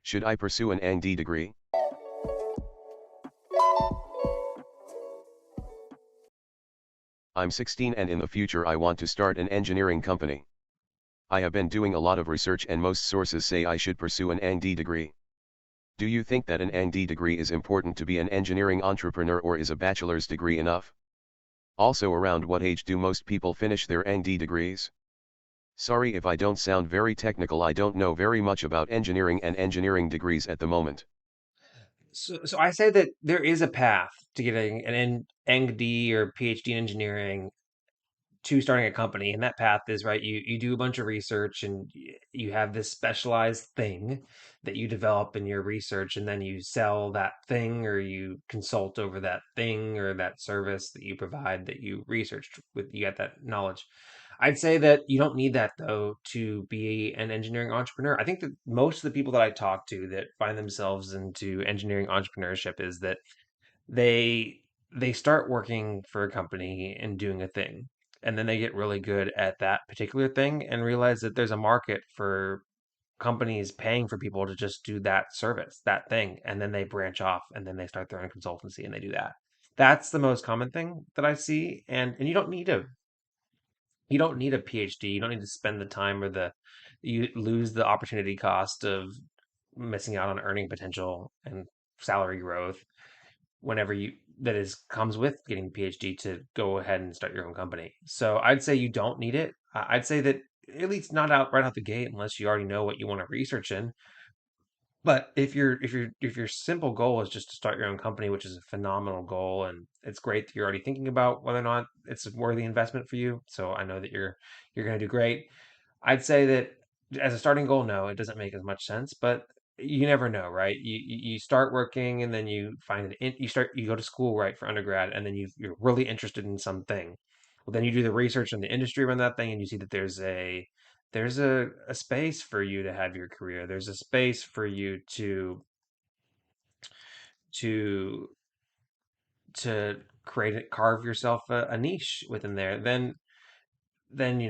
Should I pursue an PhD degree? I'm 16 and in the future I want to start an engineering company. I have been doing a lot of research and most sources say I should pursue an PhD degree. Do you think that an PhD degree is important to be an engineering entrepreneur, or is a bachelor's degree enough? Also, around what age do most people finish their PhD degrees? Sorry if I don't sound very technical, I don't know very much about engineering and engineering degrees at the moment. So I say that there is a path to getting an MD or PhD in engineering to starting a company, and that path is right. You do a bunch of research, and you have this specialized thing that you develop in your research, and then you sell that thing, or you consult over that thing or that service that you provide that you researched with. You get that knowledge. I'd say that you don't need that though to be an engineering entrepreneur. I think that most of the people that I talk to that find themselves into engineering entrepreneurship is that they they start working for a company and doing a thing, and then they get really good at that particular thing and realize that there's a market for companies paying for people to just do that service, that thing, and then they branch off and then they start their own consultancy and they do that. That's the most common thing that I see, and you don't need a PhD. You don't need to spend the time or the you lose the opportunity cost of missing out on earning potential and salary growth whenever you that is comes with getting a PhD to go ahead and start your own company. So I'd say you don't need it. I'd say that at least not out right out the gate unless you already know what you want to research in. But if your simple goal is just to start your own company, which is a phenomenal goal, and it's great that you're already thinking about whether or not it's a worthy investment for you. So I know that you're going to do great. I'd say that as a starting goal, no, it doesn't make as much sense, but you never know, right? You start working and then you find you go to school, right, for undergrad, and then you're really interested in something. Well, then you do the research in the industry around that thing, and you see that there's a space for you to have your career. There's a space for you to to carve yourself a niche within there. Then then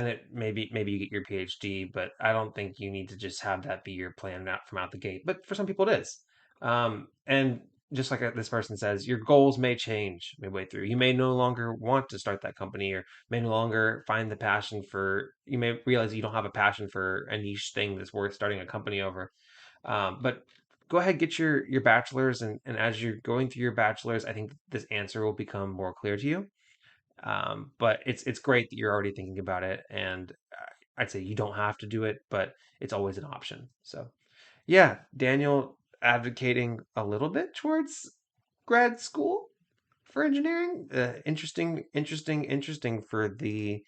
it maybe you get your PhD, but I don't think you need to just have that be your plan out from out the gate. But for some people it is. And just like this person says, your goals may change midway through. You may no longer want to start that company, or may no longer find the passion for. You may realize you don't have a passion for a niche thing that's worth starting a company over. But go ahead, get your bachelor's, and as you're going through your bachelor's, I think this answer will become more clear to you. But it's great that you're already thinking about it, and I'd say you don't have to do it, but it's always an option. So yeah, Daniel advocating a little bit towards grad school for engineering. Interesting for the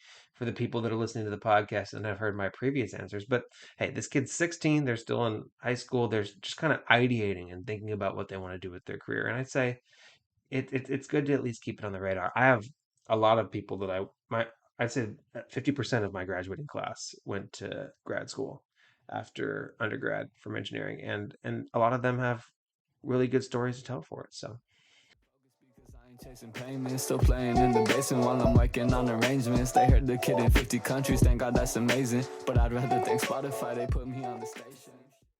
people that are listening to the podcast and have heard my previous answers. But hey, this kid's 16. They're still in high school. They're just kind of ideating and thinking about what they want to do with their career. And I'd say it's good to at least keep it on the radar. I have a lot of people that I'd say 50% of my graduating class went to grad school after undergrad from engineering, and a lot of them have really good stories to tell for it. So Because I ain't chasing payments, still playing in the basement while I'm working on arrangements. They heard the kid in 50 countries, thank God that's amazing. But I'd rather thank Spotify, they put me on the station.